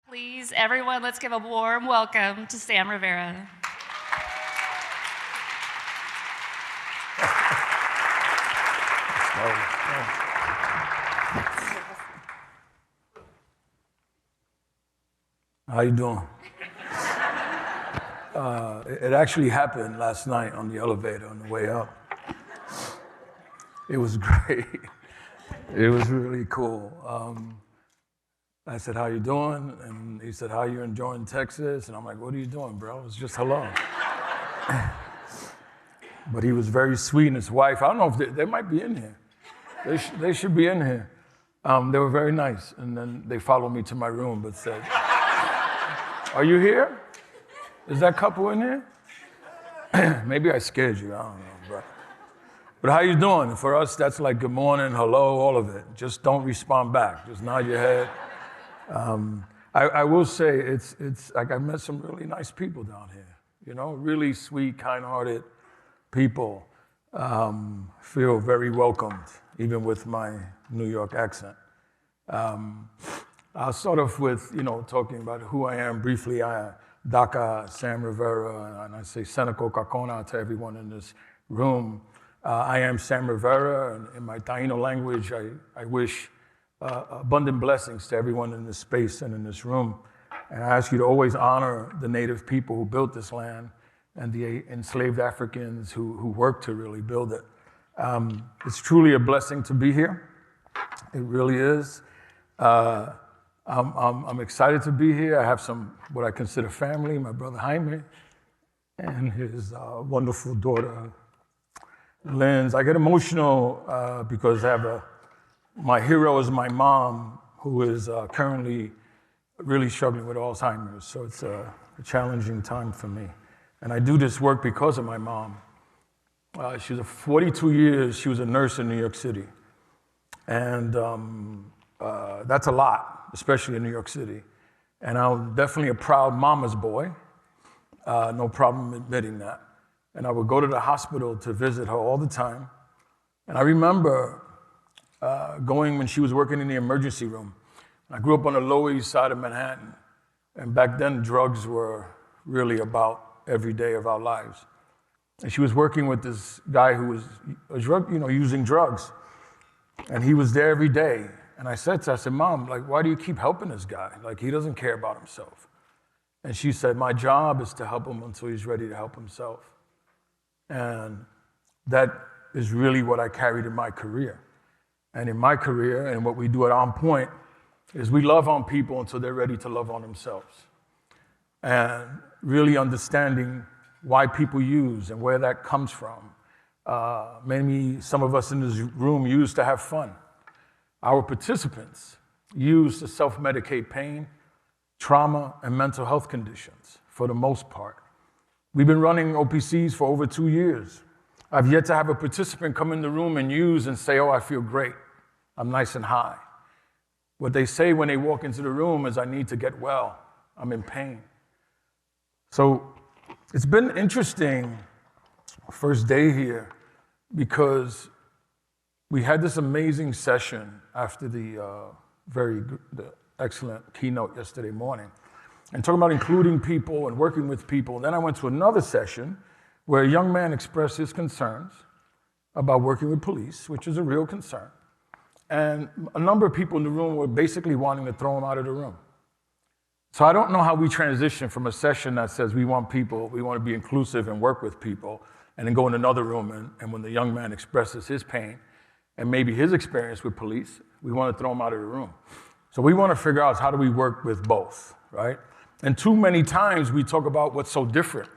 Please, everyone, let's give a warm welcome to Sam Rivera. How you doing? It actually happened last night on the elevator on the way up. It was great. It was really cool. I said, how you doing? And he said, how you enjoying Texas? And I'm like, what are you doing, bro? It's just hello. But he was very sweet, and his wife, I don't know if they might be in here. They should be in here. They were very nice. And then they followed me to my room, but said, are you here? Is that couple in here? Maybe I scared you, I don't know. But how you doing? For us, that's like good morning, hello, all of it. Just don't respond back. Just nod your head. I will say it's like I met some really nice people down here. You know, really sweet, kind-hearted people. Feel very welcomed, even with my New York accent. I'll start off with, talking about who I am briefly. Daka, Sam Rivera, and I say Seneco Kakona to everyone in this room. I am Sam Rivera, and in my Taino language, I wish abundant blessings to everyone in this space and in this room. And I ask you to always honor the native people who built this land and the enslaved Africans who worked to really build it. It's truly a blessing to be here. It really is. I'm excited to be here. I have what I consider family, my brother Jaime and his wonderful daughter, Linz. I get emotional because my hero is my mom, who is currently really struggling with Alzheimer's. So it's a challenging time for me. And I do this work because of my mom. She was 42 years, she was a nurse in New York City. And that's a lot, especially in New York City. And I'm definitely a proud mama's boy. No problem admitting that. And I would go to the hospital to visit her all the time. And I remember going when she was working in the emergency room. I grew up on the Lower East Side of Manhattan. And back then, drugs were really about every day of our lives. And she was working with this guy who was using drugs. And he was there every day. And I said to her, Mom, why do you keep helping this guy? He doesn't care about himself. And she said, my job is to help him until he's ready to help himself. And that is really what I carried in my career. And in my career, and what we do at OnPoint, is we love on people until they're ready to love on themselves. And really understanding why people use and where that comes from. Maybe some of us in this room used to have fun. Our participants use to self-medicate pain, trauma, and mental health conditions, for the most part. We've been running OPCs for over 2 years. I've yet to have a participant come in the room and use and say, oh, I feel great. I'm nice and high. What they say when they walk into the room is, I need to get well. I'm in pain. So it's been interesting, first day here, because we had this amazing session after the excellent keynote yesterday morning, and talking about including people and working with people. And then I went to another session where a young man expressed his concerns about working with police, which is a real concern. And a number of people in the room were basically wanting to throw him out of the room. So I don't know how we transition from a session that says we want to be inclusive and work with people, and then go in another room, and when the young man expresses his pain and maybe his experience with police, we want to throw him out of the room. So we want to figure out, how do we work with both, right? And too many times we talk about what's so different,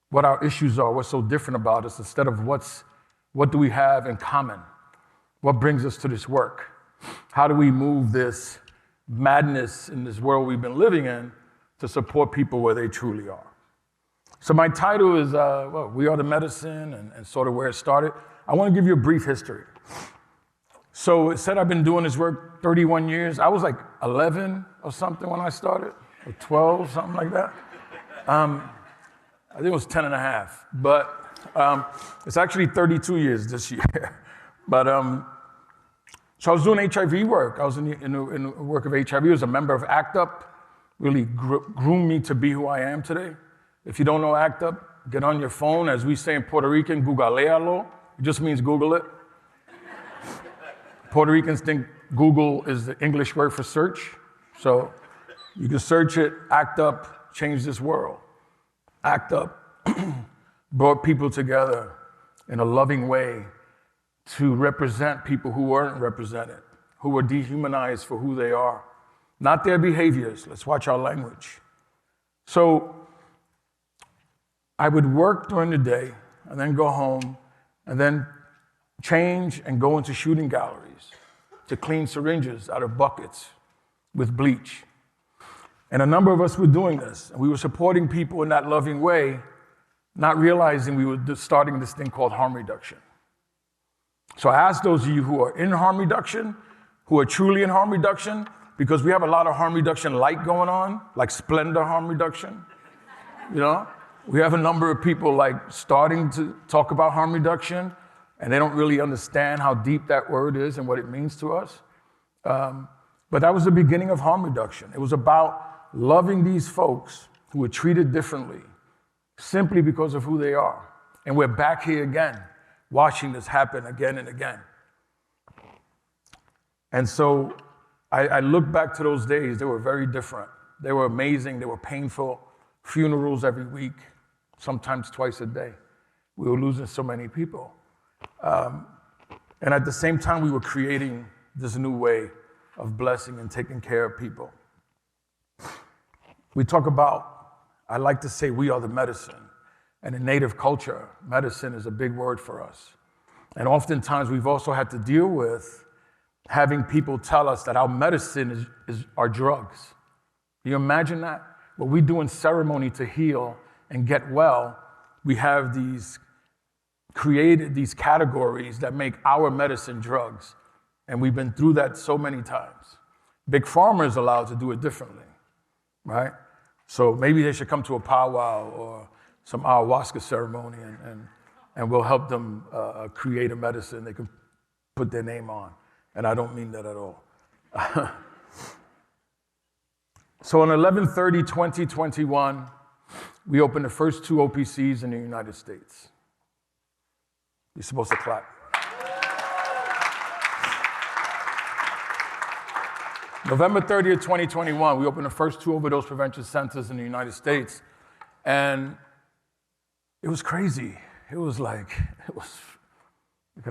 what our issues are, what's so different about us, instead of what do we have in common? What brings us to this work? How do we move this madness in this world we've been living in to support people where they truly are? So my title is, We Are the Medicine, and sort of where it started. I want to give you a brief history. So it said I've been doing this work 31 years. I was like 11 or something when I started, or 12, something like that. I think it was 10 and a half, but it's actually 32 years this year. But so I was doing HIV work. I was in the work of HIV. I was a member of ACT UP, really groomed me to be who I am today. If you don't know ACT UP, get on your phone. As we say in Puerto Rican, googlealo. It just means Google it. Puerto Ricans think Google is the English word for search. So you can search it, ACT UP, change this world. ACT UP brought people together in a loving way to represent people who weren't represented, who were dehumanized for who they are, not their behaviors. Let's watch our language. So I would work during the day and then go home and then change and go into shooting galleries to clean syringes out of buckets with bleach. And a number of us were doing this, and we were supporting people in that loving way, not realizing we were just starting this thing called harm reduction. So I ask those of you who are in harm reduction, who are truly in harm reduction, because we have a lot of harm reduction light going on, like Splendor harm reduction. You know, we have a number of people like starting to talk about harm reduction, and they don't really understand how deep that word is and what it means to us. But that was the beginning of harm reduction. It was about loving these folks who were treated differently simply because of who they are. And we're back here again, watching this happen again and again. And so I look back to those days. They were very different. They were amazing. They were painful. Funerals every week, sometimes twice a day. We were losing so many people. And at the same time, we were creating this new way of blessing and taking care of people. We talk about, I like to say, we are the medicine. And in Native culture, medicine is a big word for us. And oftentimes, we've also had to deal with having people tell us that our medicine is our drugs. Can you imagine that? What we do in ceremony to heal and get well, we have created these categories that make our medicine drugs. And we've been through that so many times. Big Pharma is allowed to do it differently, right? So maybe they should come to a powwow or some ayahuasca ceremony and we'll help them create a medicine they can put their name on. And I don't mean that at all. So on 11/30/2021, we opened the first 2 OPCs in the United States. You're supposed to clap. November 30th, 2021, we opened the first 2 overdose prevention centers in the United States. And it was crazy. Can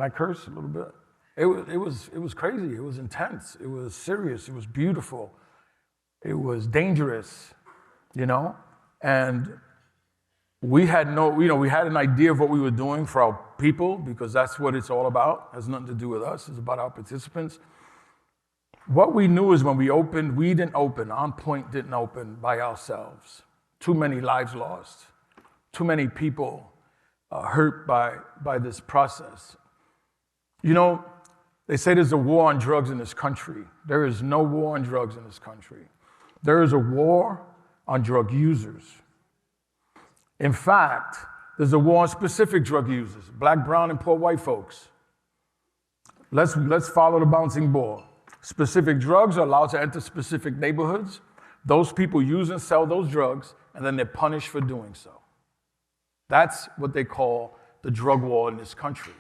I curse a little bit? It was crazy. It was intense. It was serious. It was beautiful. It was dangerous, you know? And we had we had an idea of what we were doing for our people, because that's what it's all about. It has nothing to do with us. It's about our participants. What we knew is when we opened, we didn't open. OnPoint didn't open by ourselves. Too many lives lost. Too many people hurt by this process. You know, they say there's a war on drugs in this country. There is no war on drugs in this country. There is a war on drug users. In fact, there's a war on specific drug users, black, brown, and poor white folks. Let's follow the bouncing ball. Specific drugs are allowed to enter specific neighborhoods. Those people use and sell those drugs, and then they're punished for doing so. That's what they call the drug war in this country.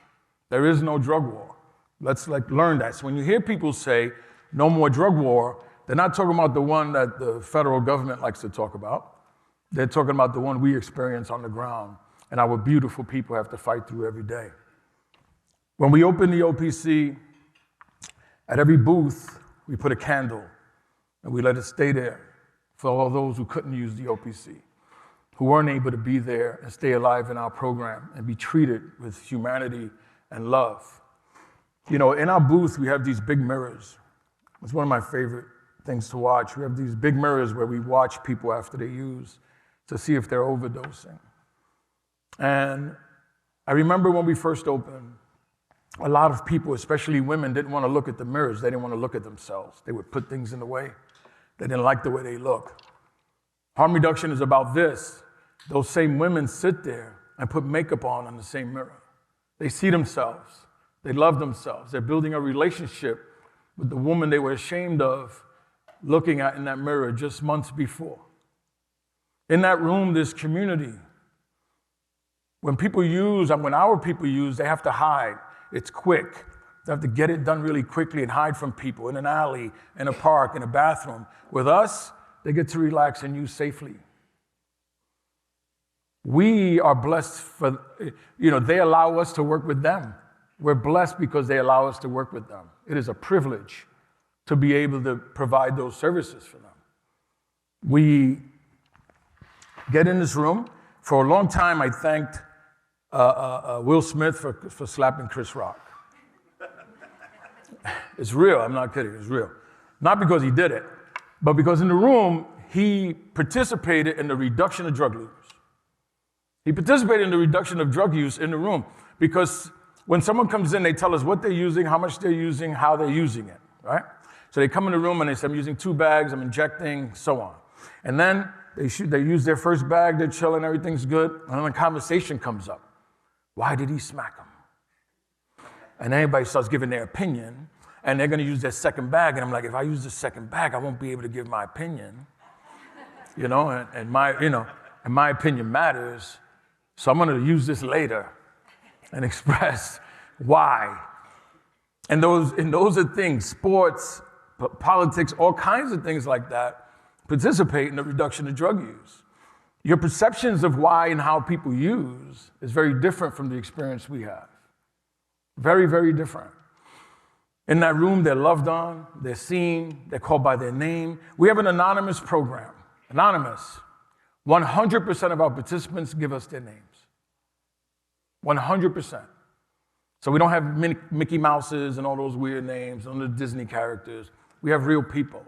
There is no drug war. Let's learn that. So when you hear people say, no more drug war, they're not talking about the one that the federal government likes to talk about. They're talking about the one we experience on the ground and our beautiful people have to fight through every day. When we opened the OPC, at every booth, we put a candle and we let it stay there for all those who couldn't use the OPC, who weren't able to be there and stay alive in our program and be treated with humanity and love. You know, in our booth, we have these big mirrors. It's one of my favorite things to watch. We have these big mirrors where we watch people after they use to see if they're overdosing. And I remember when we first opened, a lot of people, especially women, didn't want to look at the mirrors. They didn't want to look at themselves. They would put things in the way. They didn't like the way they look. Harm reduction is about this. Those same women sit there and put makeup on the same mirror. They see themselves. They love themselves. They're building a relationship with the woman they were ashamed of looking at in that mirror just months before. In that room, this community. When people use, and when our people use, they have to hide. It's quick. They have to get it done really quickly and hide from people in an alley, in a park, in a bathroom. With us, they get to relax and use safely. We are blessed for, they allow us to work with them. We're blessed because they allow us to work with them. It is a privilege to be able to provide those services for them. We get in this room. For a long time, I thanked Will Smith for slapping Chris Rock. It's real, I'm not kidding, it's real. Not because he did it, but because in the room, he participated in the reduction of drug use. He participated in the reduction of drug use in the room because when someone comes in, they tell us what they're using, how much they're using, how they're using it, right? So they come in the room and they say, I'm using 2 bags, I'm injecting, so on. And then they use their first bag, they're chilling, everything's good, and then a conversation comes up. Why did he smack him? And everybody starts giving their opinion, and they're gonna use their second bag, and I'm like, if I use the second bag, I won't be able to give my opinion, and my opinion matters, so I'm gonna use this later and express why. And those are things, sports, politics, all kinds of things like that, participate in the reduction of drug use. Your perceptions of why and how people use is very different from the experience we have. Very, very different. In that room, they're loved on, they're seen, they're called by their name. We have an anonymous program. Anonymous. 100% of our participants give us their names. 100%. So we don't have Mickey Mouses and all those weird names, and the Disney characters. We have real people.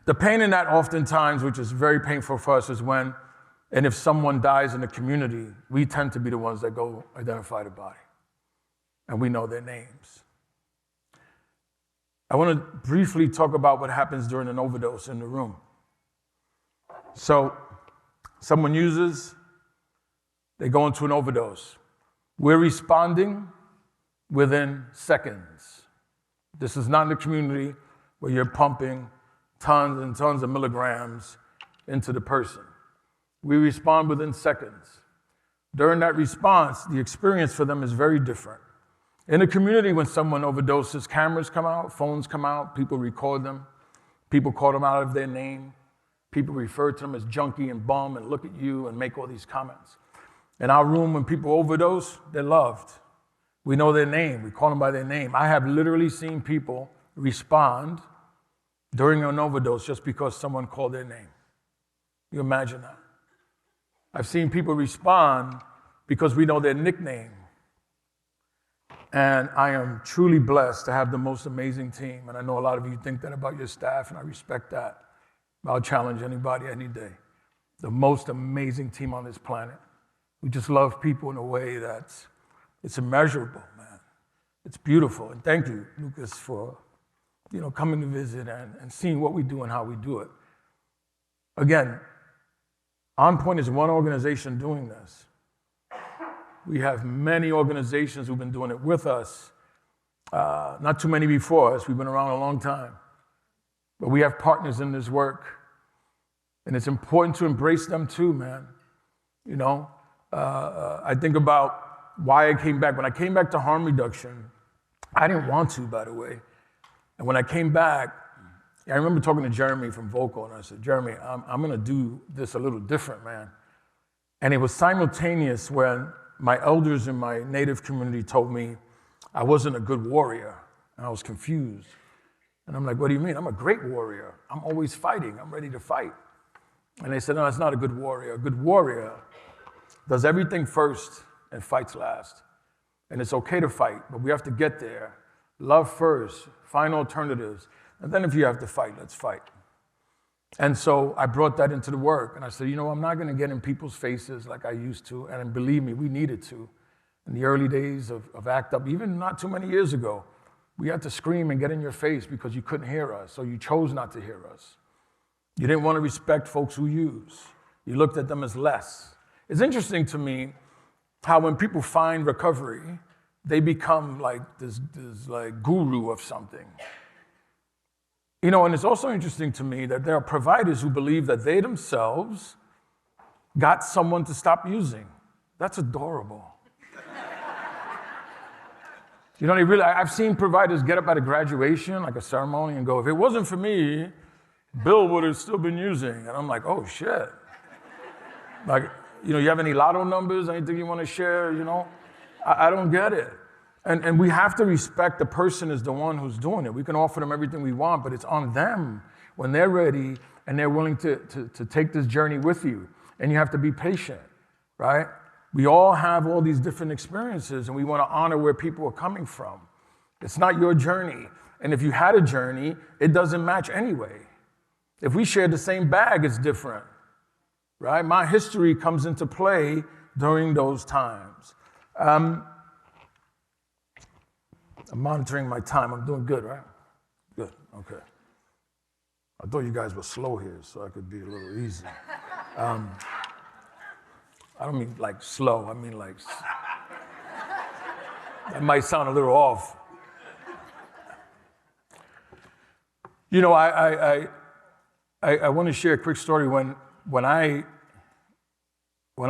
The pain in that oftentimes, which is very painful for us, is when, and if someone dies in the community, we tend to be the ones that go identify the body. And we know their names. I want to briefly talk about what happens during an overdose in the room. So, someone uses, they go into an overdose. We're responding within seconds. This is not in the community where you're pumping tons and tons of milligrams into the person. We respond within seconds. During that response, the experience for them is very different. In the community, when someone overdoses, cameras come out, phones come out, people record them, people call them out of their name, people refer to them as junkie and bum and look at you and make all these comments. In our room, when people overdose, they're loved. We know their name, we call them by their name. I have literally seen people respond during an overdose just because someone called their name. You imagine that? I've seen people respond because we know their nickname. And I am truly blessed to have the most amazing team. And I know a lot of you think that about your staff, and I respect that. I'll challenge anybody any day. The most amazing team on this planet. We just love people in a way that's, it's immeasurable, man. It's beautiful. And thank you, Lucas, for coming to visit and seeing what we do and how we do it. Again, OnPoint is one organization doing this. We have many organizations who've been doing it with us. Not too many before us. We've been around a long time. But we have partners in this work. And it's important to embrace them too, man. I think about why I came back. When I came back to harm reduction, I didn't want to, by the way. And when I came back, I remember talking to Jeremy from Vocal, and I said, Jeremy, I'm going to do this a little different, man. And it was simultaneous when my elders in my native community told me I wasn't a good warrior, and I was confused. And I'm like, what do you mean? I'm a great warrior. I'm always fighting. I'm ready to fight. And they said, no, that's not a good warrior. A good warrior does everything first and fights last. And it's okay to fight, but we have to get there. Love first, find alternatives, and then if you have to fight, let's fight. And so I brought that into the work, and I said, I'm not going to get in people's faces like I used to, and believe me, we needed to. In the early days of ACT UP, even not too many years ago, we had to scream and get in your face because you couldn't hear us, so you chose not to hear us. You didn't want to respect folks who use. You looked at them as less. It's interesting to me how when people find recovery, they become like this like guru of something. You know, and it's also interesting to me that there are providers who believe that they themselves got someone to stop using. That's adorable. You know, I've seen providers get up at a graduation, like a ceremony, and go, if it wasn't for me, Bill would have still been using. And I'm like, oh, shit. Like, you know, you have any lotto numbers, anything you want to share, you know? I don't get it. And we have to respect the person as the one who's doing it. We can offer them everything we want, but it's on them when they're ready and they're willing to take this journey with you. And you have to be patient, right? We all have all these different experiences, and we want to honor where people are coming from. It's not your journey. And if you had a journey, it doesn't match anyway. If we share the same bag, it's different, right? My history comes into play during those times. I'm monitoring my time. I'm doing good, right? Good, okay. I thought you guys were slow here, so I could be a little easy. I don't mean like slow, I mean like, that might sound a little off. You know, I want to share a quick story. When I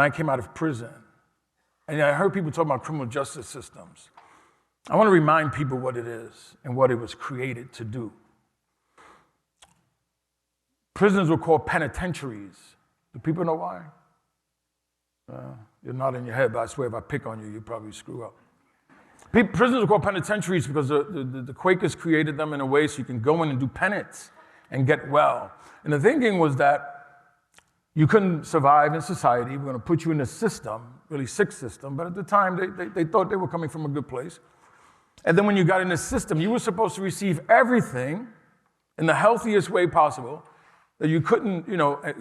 came out of prison, and I heard people talk about criminal justice systems, I want to remind people what it is and what it was created to do. Prisons were called penitentiaries. Do people know why? You're not in your head, but I swear if I pick on you, you'll probably screw up. Prisons were called penitentiaries because the Quakers created them in a way so you can go in and do penance and get well. And the thinking was that you couldn't survive in society. We're going to put you in a system, really sick system, but at the time they thought they were coming from a good place. And then when you got in the system, you were supposed to receive everything in the healthiest way possible that you couldn't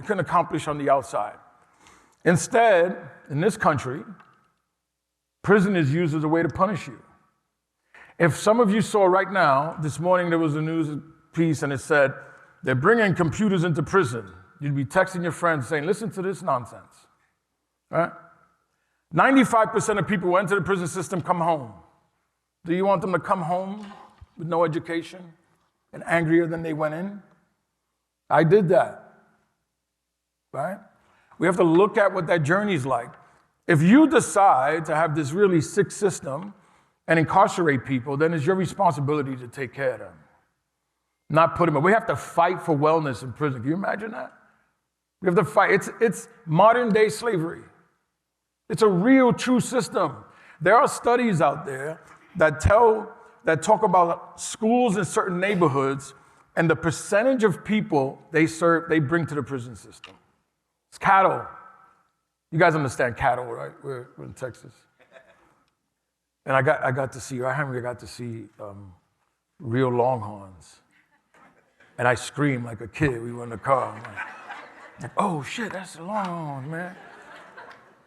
accomplish on the outside. Instead, in this country, prison is used as a way to punish you. If some of you saw right now, this morning there was a news piece and it said, they're bringing computers into prison. You'd be texting your friends saying, listen to this nonsense, right? 95% of people who enter the prison system come home. Do you want them to come home with no education and angrier than they went in? I did that, right? We have to look at what that journey's like. If you decide to have this really sick system and incarcerate people, then it's your responsibility to take care of them, not put them in. We have to fight for wellness in prison. Can you imagine that? We have to fight. It's modern day slavery. It's a real, true system. There are studies out there that talk about schools in certain neighborhoods and the percentage of people they bring to the prison system. It's cattle. You guys understand cattle, right? We're in Texas. And I got to see real longhorns. And I screamed like a kid. We were in the car. I'm like, oh shit, that's a longhorn, man.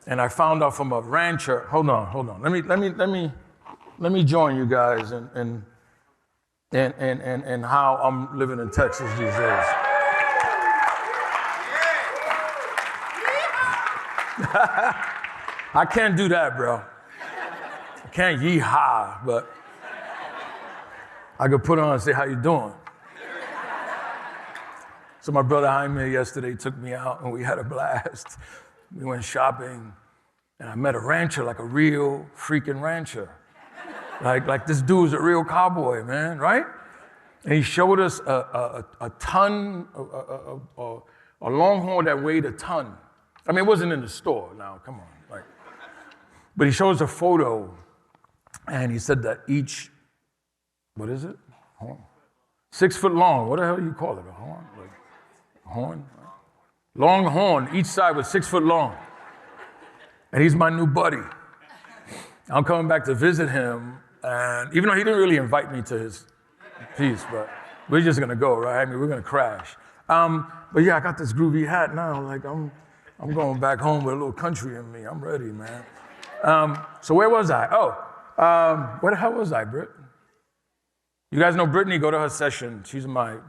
And I found out from a rancher. Hold on. Let me join you guys in how I'm living in Texas these days. I can't do that, bro. I can't yee-haw, but I could put on and say, how you doing? So my brother Jaime yesterday took me out and we had a blast. We went shopping and I met a rancher, like a real freaking rancher. Like this dude's a real cowboy, man, right? And he showed us a ton, a longhorn that weighed a ton. I mean, it wasn't in the store now, come on. But he showed us a photo and he said that each, what is it? Horn. 6 foot long, what the hell do you call it, a horn? Like a horn? Long horn, each side was 6 foot long. And he's my new buddy. I'm coming back to visit him, and even though he didn't really invite me to his piece, but we're just gonna go, right? I mean, we're gonna crash. But yeah, I got this groovy hat now, like I'm going back home with a little country in me. I'm ready, man. So where was I? Where the hell was I, Britt? You guys know Brittany, go to her session. She's my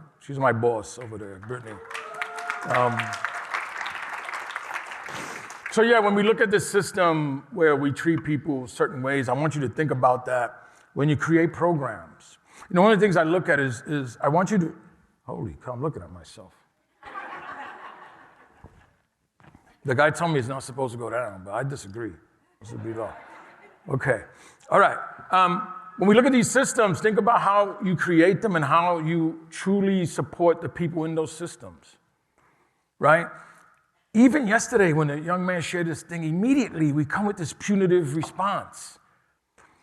boss over there, Brittany. So yeah, when we look at this system where we treat people certain ways, I want you to think about that when you create programs. You know, one of the things I look at is I want you Holy cow, I'm looking at myself. The guy told me it's not supposed to go down, but I disagree. This would be law. Okay, all right. When we look at these systems, think about how you create them and how you truly support the people in those systems, right? Even yesterday, when a young man shared this thing, immediately we come with this punitive response.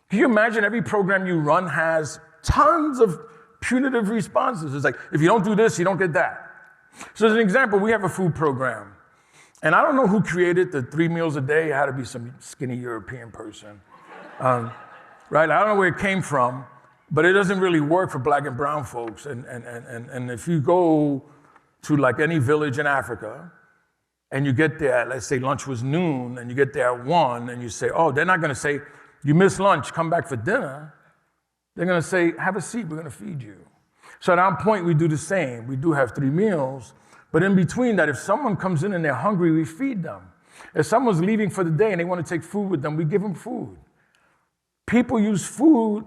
Can you imagine every program you run has tons of punitive responses? It's like, if you don't do this, you don't get that. So as an example, we have a food program. And I don't know who created the 3 meals a day. It had to be some skinny European person. Right? I don't know where it came from, but it doesn't really work for black and brown folks. And if you go to like any village in Africa and you get there, let's say lunch was noon, and you get there at 1 and you say, oh, they're not gonna say, you missed lunch, come back for dinner. They're gonna say, have a seat, we're gonna feed you. So at OnPoint, we do the same. We do have 3 meals, but in between that, if someone comes in and they're hungry, we feed them. If someone's leaving for the day and they wanna take food with them, we give them food. People use food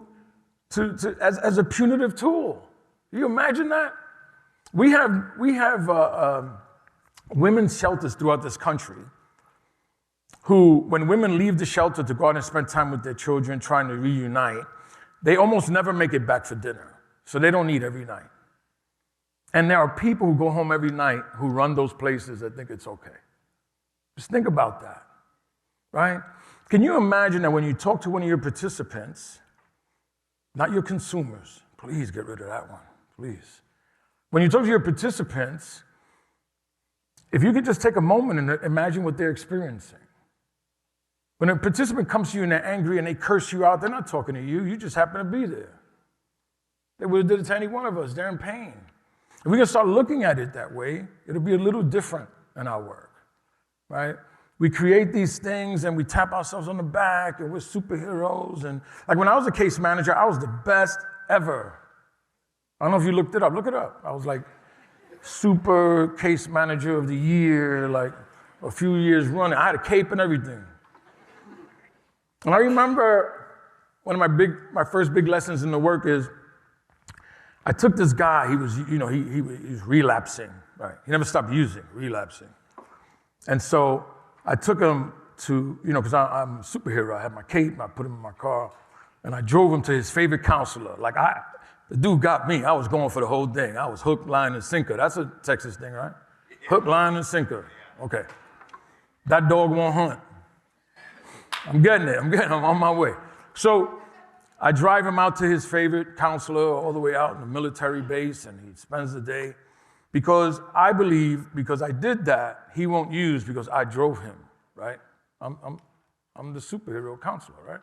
as a punitive tool. Can you imagine that? We have women's shelters throughout this country who, when women leave the shelter to go out and spend time with their children trying to reunite, they almost never make it back for dinner. So they don't eat every night. And there are people who go home every night who run those places that think it's okay. Just think about that, right? Can you imagine that when you talk to one of your participants, not your consumers, please get rid of that one, please. When you talk to your participants, if you could just take a moment and imagine what they're experiencing. When a participant comes to you and they're angry and they curse you out, they're not talking to you, you just happen to be there. They would have did it to any one of us, they're in pain. If we can start looking at it that way, it'll be a little different in our work, right? We create these things and we tap ourselves on the back and we're superheroes. And like when I was a case manager, I was the best ever. I don't know if you looked it up. Look it up. I was like super case manager of the year, like a few years running. I had a cape and everything. And I remember one of my first big lessons in the work is I took this guy. He was, he was relapsing. Right? He never stopped using, relapsing. And so I took him to, because I'm a superhero. I had my cape, I put him in my car, and I drove him to his favorite counselor. The dude got me. I was going for the whole thing. I was hook, line, and sinker. That's a Texas thing, right? Hook, line, and sinker. Okay. That dog won't hunt. I'm getting it. I'm on my way. So I drive him out to his favorite counselor all the way out in the military base, and he spends the day. Because I believe, because I did that, he won't use because I drove him, right? I'm the superhero counselor, right?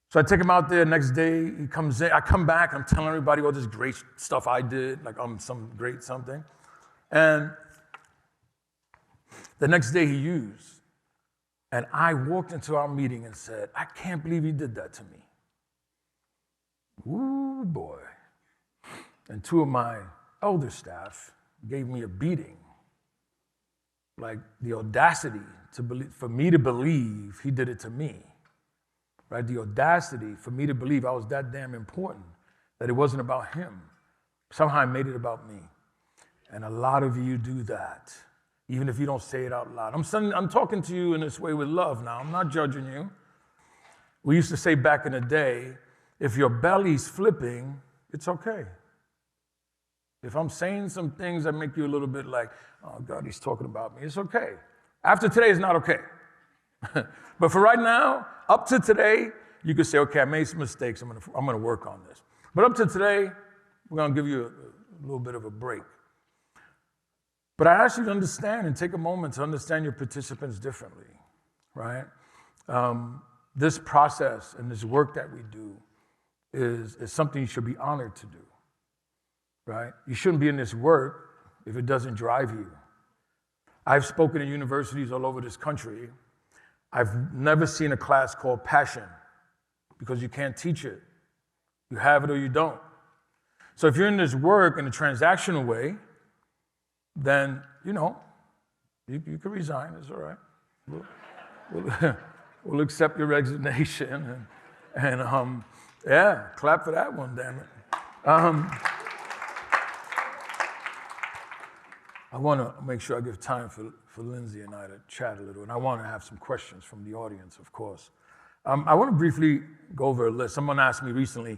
So I take him out there. Next day, he comes in. I come back. I'm telling everybody all this great stuff I did, like I'm some great something. And the next day, he used. And I walked into our meeting and said, I can't believe he did that to me. Ooh, boy. And 2 of my elder staff gave me a beating. Like the audacity for me to believe he did it to me. Right? The audacity for me to believe I was that damn important, that it wasn't about him. Somehow I made it about me. And a lot of you do that, even if you don't say it out loud. I'm talking to you in this way with love now. I'm not judging you. We used to say back in the day, if your belly's flipping, it's okay. If I'm saying some things that make you a little bit like, oh God, he's talking about me, it's okay. After today, it's not okay. But for right now, up to today, you could say, okay, I made some mistakes, I'm gonna work on this. But up to today, we're gonna give you a little bit of a break. But I ask you to understand and take a moment to understand your participants differently, right? This process and this work that we do is something you should be honored to do. Right? You shouldn't be in this work if it doesn't drive you. I've spoken at universities all over this country. I've never seen a class called passion because you can't teach it. You have it or you don't. So if you're in this work in a transactional way, then, you can resign. It's all right. We'll accept your resignation. And clap for that one, damn it. I want to make sure I give time for Lindsay and I to chat a little, and I want to have some questions from the audience, of course. I want to briefly go over a list. Someone asked me recently,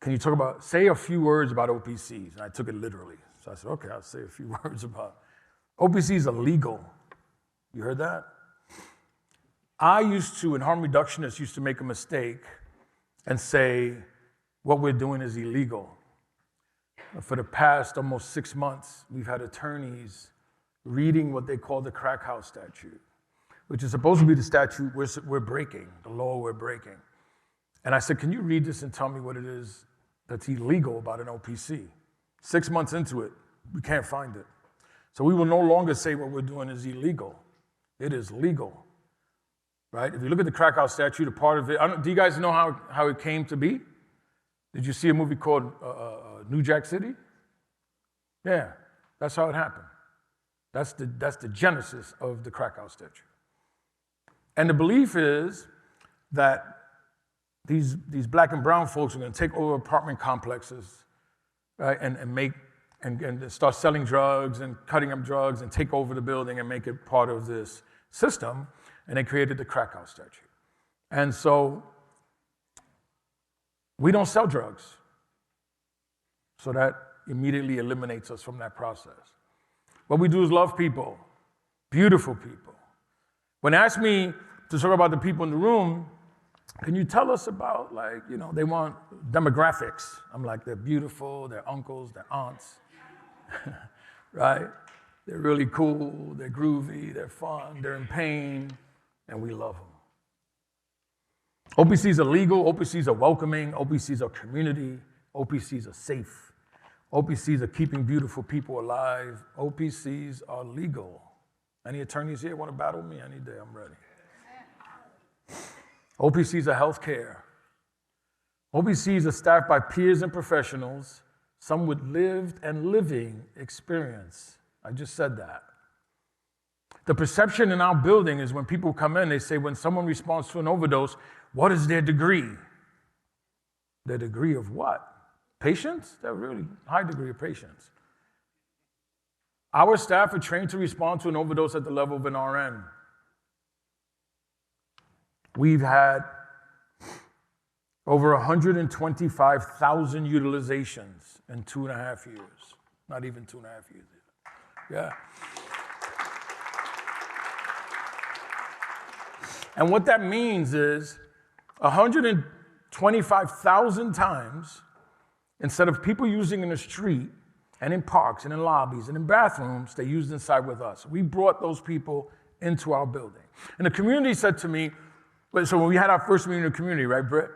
can you say a few words about OPCs? And I took it literally. So I said, okay, I'll say a few words about OPCs are legal. You heard that? And harm reductionists used to make a mistake and say, what we're doing is illegal. For the past almost 6 months, we've had attorneys reading what they call the crack house statute, which is supposed to be the statute we're breaking, the law we're breaking. And I said, can you read this and tell me what it is that's illegal about an OPC? 6 months into it, we can't find it. So we will no longer say what we're doing is illegal. It is legal, right? If you look at the crack house statute, a part of it, do you guys know how it came to be? Did you see a movie called New Jack City? Yeah, that's how it happened. That's the genesis of the crack house statute. And the belief is that these black and brown folks are going to take over apartment complexes, right, and start selling drugs and cutting up drugs and take over the building and make it part of this system. And they created the crack house statute. And so we don't sell drugs. So that immediately eliminates us from that process. What we do is love people, beautiful people. When they ask me to talk about the people in the room, can you tell us about, they want demographics. I'm like, they're beautiful, they're uncles, they're aunts, right? They're really cool, they're groovy, they're fun, they're in pain, and we love them. OPCs are legal, OPCs are welcoming, OPCs are community, OPCs are safe. OPCs are keeping beautiful people alive. OPCs are legal. Any attorneys here want to battle me any day? I'm ready. OPCs are healthcare. OPCs are staffed by peers and professionals, some with lived and living experience. I just said that. The perception in our building is when people come in, they say when someone responds to an overdose, what is their degree? Their degree of what? Patience? They're really high degree of patience. Our staff are trained to respond to an overdose at the level of an RN. We've had over 125,000 utilizations in 2.5 years. Not even 2.5 years. Yeah. And what that means is 125,000 times, instead of people using in the street and in parks and in lobbies and in bathrooms, they used inside with us. We brought those people into our building. And the community said to me, so when we had our first meeting in the community, right, Britt,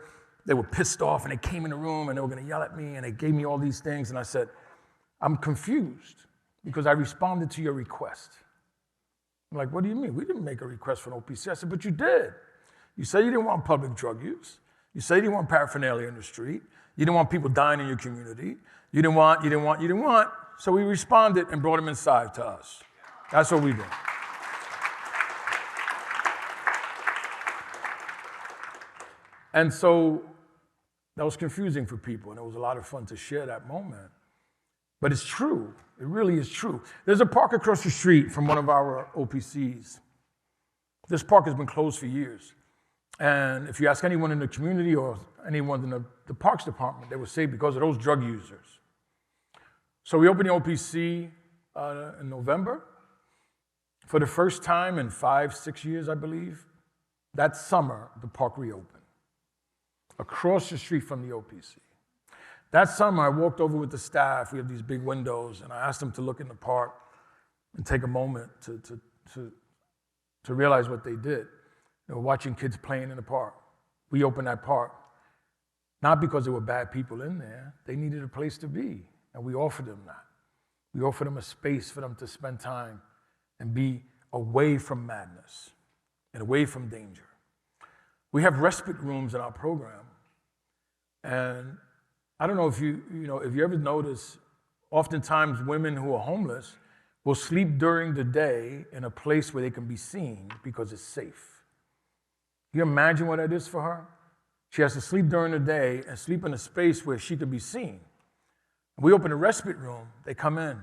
they were pissed off and they came in the room and they were going to yell at me and they gave me all these things. And I said, I'm confused because I responded to your request. I'm like, what do you mean? We didn't make a request for an OPC. I said, but you did. You said you didn't want public drug use. You said you didn't want paraphernalia in the street. You didn't want people dying in your community. You didn't want. So we responded and brought them inside to us. That's what we did. And so that was confusing for people, and it was a lot of fun to share that moment. But it's true. It really is true. There's a park across the street from one of our OPCs. This park has been closed for years. And if you ask anyone in the community or anyone in the parks department, they would say because of those drug users. So we opened the OPC in November. For the first time in 5-6 years, I believe, that summer, the park reopened. Across the street from the OPC. That summer, I walked over with the staff. We have these big windows, and I asked them to look in the park and take a moment to realize what they did. They were watching kids playing in the park. We opened that park, not because there were bad people in there. They needed a place to be, and we offered them that. We offered them a space for them to spend time and be away from madness and away from danger. We have respite rooms in our program, and I don't know if you ever notice, oftentimes women who are homeless will sleep during the day in a place where they can be seen because it's safe. You imagine what that is for her? She has to sleep during the day and sleep in a space where she could be seen. We open a respite room, they come in.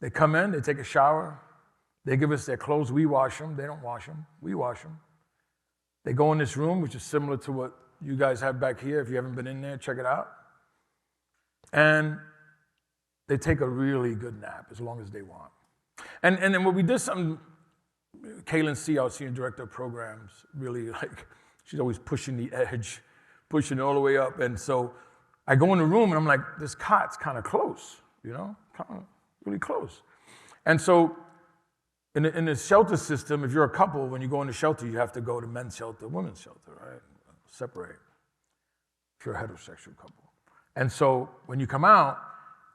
They come in, they take a shower, they give us their clothes, we wash them. They don't wash them, we wash them. They go in this room, which is similar to what you guys have back here. If you haven't been in there, check it out. And they take a really good nap as long as they want. And then when we did something, Kaylin C., our senior director of programs, really she's always pushing the edge, pushing it all the way up. And so I go in the room and I'm like, this cot's kind of close, kind of really close. And so in the shelter system, if you're a couple, when you go in the shelter, you have to go to men's shelter, women's shelter, right? Separate if you're a heterosexual couple. And so when you come out,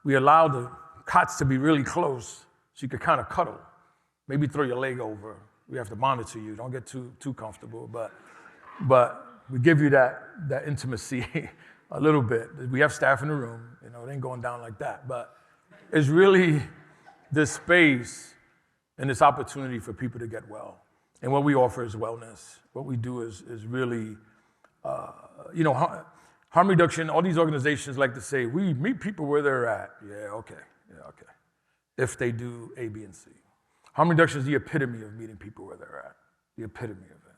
we allow the cots to be really close so you can kind of cuddle. Maybe throw your leg over. We have to monitor you. Don't get too comfortable. But we give you that intimacy a little bit. We have staff in the room. It ain't going down like that. But it's really this space and this opportunity for people to get well. And what we offer is wellness. What we do is really, harm reduction. All these organizations like to say, we meet people where they're at. Yeah, okay. If they do A, B, and C. Harm reduction is the epitome of meeting people where they're at. The epitome of it.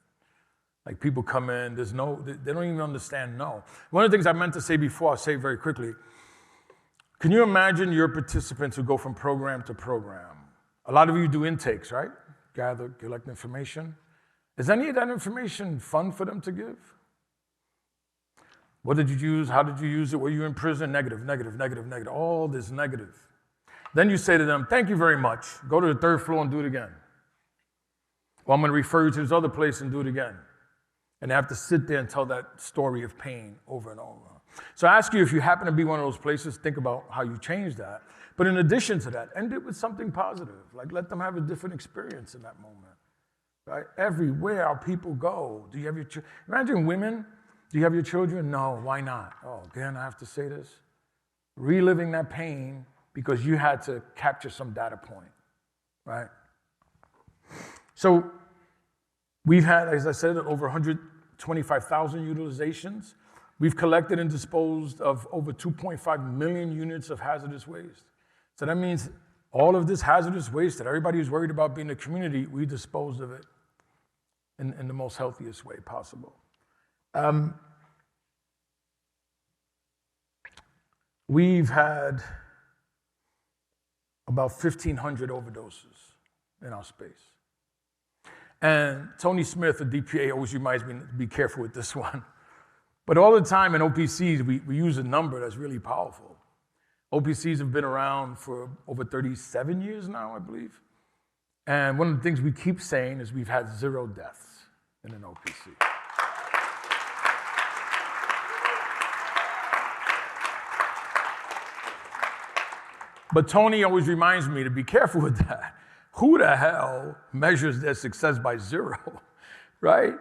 Like people come in, they don't even understand no. One of the things I meant to say before, I'll say it very quickly. Can you imagine your participants who go from program to program? A lot of you do intakes, right? Collect information. Is any of that information fun for them to give? What did you use? How did you use it? Were you in prison? Negative. All this negative. Then you say to them, thank you very much. Go to the third floor and do it again. Well, I'm going to refer you to this other place and do it again. And they have to sit there and tell that story of pain over and over. So I ask you, if you happen to be one of those places, think about how you change that. But in addition to that, end it with something positive. Like let them have a different experience in that moment. Right? Everywhere our people go. Do you have your imagine women? Do you have your children? No, why not? Oh, again, I have to say this. Reliving that pain because you had to capture some data point, right? So we've had, as I said, over 125,000 utilizations. We've collected and disposed of over 2.5 million units of hazardous waste. So that means all of this hazardous waste that everybody is worried about being in the community, we disposed of it in the most healthiest way possible. We've had about 1,500 overdoses in our space. And Tony Smith, the DPA, always reminds me to be careful with this one. But all the time in OPCs, we use a number that's really powerful. OPCs have been around for over 37 years now, I believe. And one of the things we keep saying is we've had 0 deaths in an OPC. But Tony always reminds me to be careful with that. Who the hell measures their success by 0, right?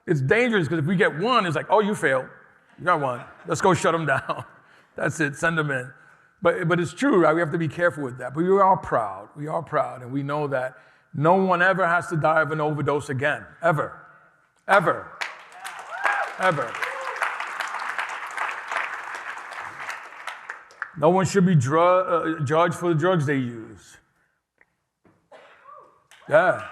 It's dangerous because if we get 1, it's like, oh, you failed. You got 1. Let's go shut them down. That's it, send them in. But it's true, right? We have to be careful with that. But we are proud. We are proud. And we know that no one ever has to die of an overdose again. Ever. Ever. Ever. No one should be judged for the drugs they use. Yeah.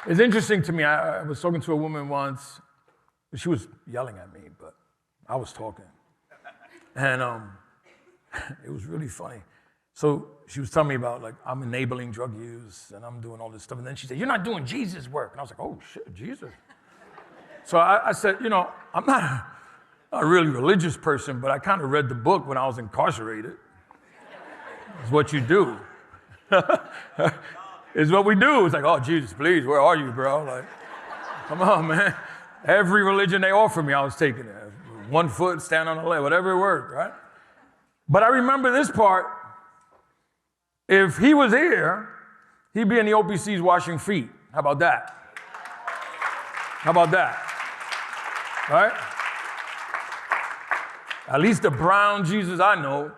It's interesting to me. I was talking to a woman once. She was yelling at me, but I was talking. And it was really funny. So she was telling me about, like, I'm enabling drug use and I'm doing all this stuff. And then she said, you're not doing Jesus' work. And I was like, oh, shit, Jesus. So I said, I'm not a really religious person, but I kind of read the book when I was incarcerated. It's what you do. It's what we do. It's like, oh, Jesus, please, where are you, bro? Like, come on, man. Every religion they offered me, I was taking it. 1 foot, stand on the leg, whatever it worked, right? But I remember this part. If he was here, he'd be in the OPCs washing feet. How about that? How about that? Right? At least the brown Jesus I know,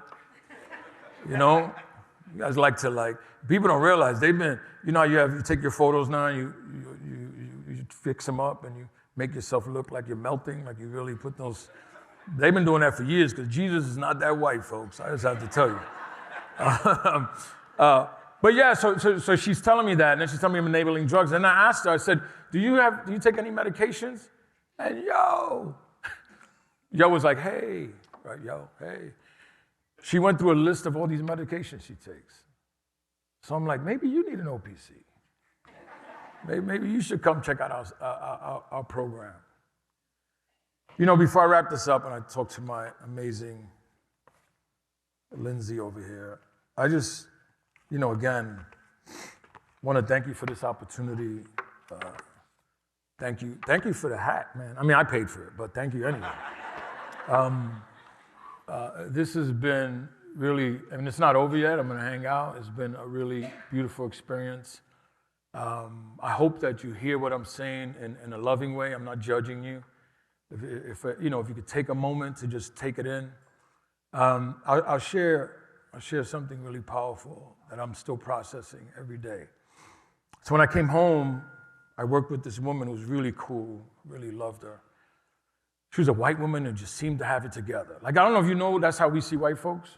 you guys like to people don't realize they've been, you take your photos now and you fix them up and you make yourself look like you're melting, like you really put those, they've been doing that for years because Jesus is not that white, folks. I just have to tell you. But yeah, so she's telling me that, and then she's telling me I'm enabling drugs. And I asked her, I said, do you take any medications? And yo was like, hey, right, hey. She went through a list of all these medications she takes. So I'm like, maybe you need an OPC. Maybe you should come check out our program. You know, before I wrap this up and I talk to my amazing Lindsay over here, I just, again, want to thank you for this opportunity. Thank you for the hat, man. I mean, I paid for it, but thank you anyway. This has been really, it's not over yet. I'm going to hang out. It's been a really beautiful experience. I hope that you hear what I'm saying in a loving way. I'm not judging you. If you could take a moment to just take it in, I'll share something really powerful that I'm still processing every day. So when I came home, I worked with this woman who was really cool, really loved her. She was a white woman and just seemed to have it together. Like, I don't know if you know, that's how we see white folks.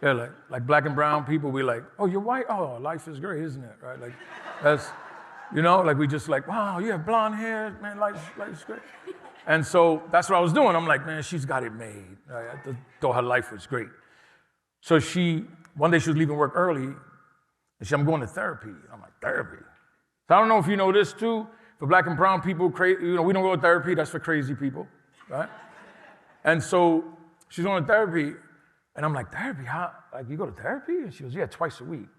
Yeah, like black and brown people, we like, oh, you're white? Oh, life is great, isn't it? Right? Like, that's, like we just like, wow, you have blonde hair, man, life's great. And so that's what I was doing. I'm like, man, she's got it made. I thought her life was great. So one day she was leaving work early, and she said, I'm going to therapy. I'm like, therapy? So I don't know if you know this too. For black and brown people, we don't go to therapy. That's for crazy people, right? And so she's going to therapy, and I'm like, therapy? How? Like, you go to therapy? And she goes, yeah, twice a week.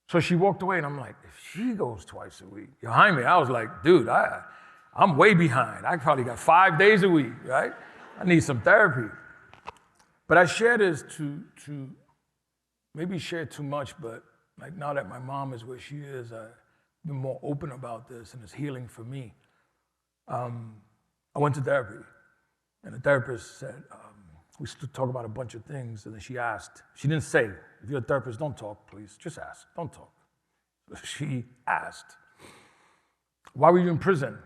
So she walked away, and I'm like, if she goes twice a week, behind me, I was like, dude, I'm way behind. I probably got 5 days a week, right? I need some therapy. But I share this to maybe share too much, but like now that my mom is where she is, I've been more open about this, and it's healing for me. I went to therapy, and the therapist said, we stood talk about a bunch of things, and then she asked, she didn't say, if you're a therapist, don't talk, please, just ask, don't talk. She asked, why were you in prison?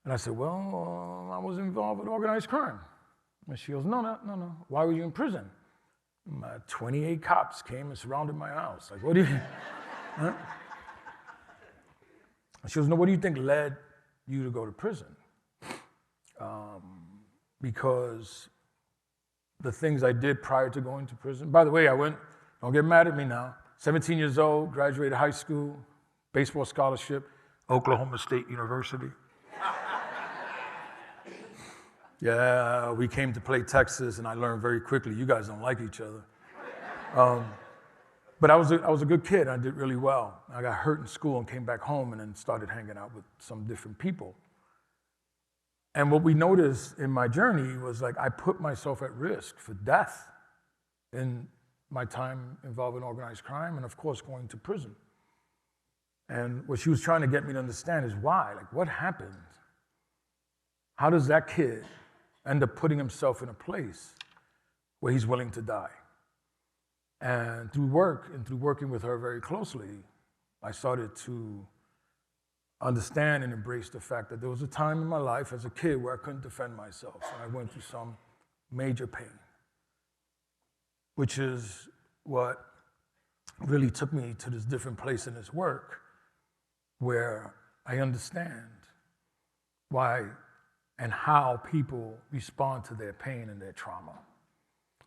And I said, well, I was involved with organized crime. And she goes, no, why were you in prison? 28 cops came and surrounded my house. Like, what do you, huh? She goes, no, what do you think led you to go to prison? Because the things I did prior to going to prison. By the way, don't get mad at me now, 17 years old, graduated high school, baseball scholarship, Oklahoma State University. Yeah, we came to play Texas, and I learned very quickly, you guys don't like each other. But I was a good kid. I did really well. I got hurt in school and came back home and then started hanging out with some different people. And what we noticed in my journey was like I put myself at risk for death in my time involved in organized crime and, of course, going to prison. And what she was trying to get me to understand is why. Like, what happened? How does that kid end up putting himself in a place where he's willing to die? And through work and through working with her very closely, I started to understand and embrace the fact that there was a time in my life as a kid where I couldn't defend myself, and I went through some major pain, which is what really took me to this different place in this work where I understand why and how people respond to their pain and their trauma.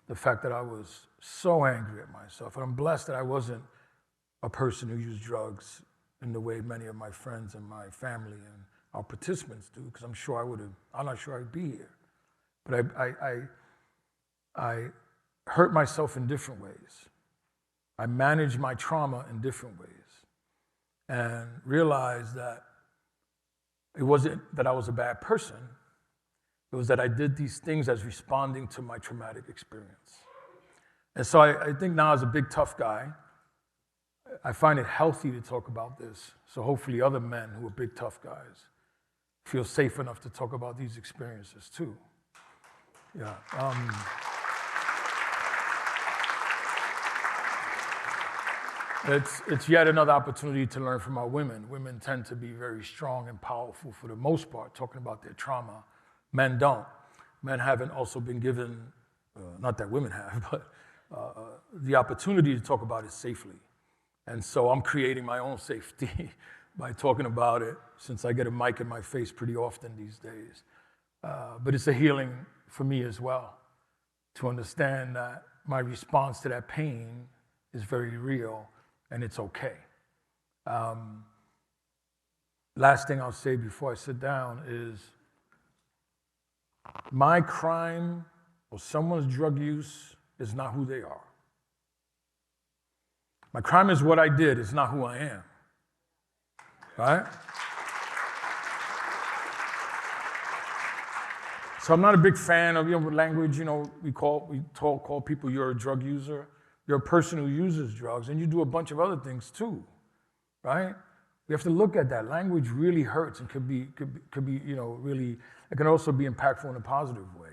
The fact that I was so angry at myself, and I'm blessed that I wasn't a person who used drugs in the way many of my friends and my family and our participants do, because I'm not sure I'd be here. But I hurt myself in different ways. I managed my trauma in different ways and realized that it wasn't that I was a bad person. It was that I did these things as responding to my traumatic experience. And so I think now as a big tough guy, I find it healthy to talk about this. So hopefully other men who are big tough guys feel safe enough to talk about these experiences too. Yeah. It's yet another opportunity to learn from our women. Women tend to be very strong and powerful for the most part, talking about their trauma. Men don't. Men haven't also been given, not that women have, but the opportunity to talk about it safely. And so I'm creating my own safety by talking about it, since I get a mic in my face pretty often these days. But it's a healing for me as well, to understand that my response to that pain is very real and it's okay. Last thing I'll say before I sit down is my crime or someone's drug use is not who they are. My crime is what I did, it's not who I am. Right? So I'm not a big fan of language, we call people, you're a drug user. You're a person who uses drugs, and you do a bunch of other things too, right? We have to look at that. Language really hurts and could be really, it can also be impactful in a positive way.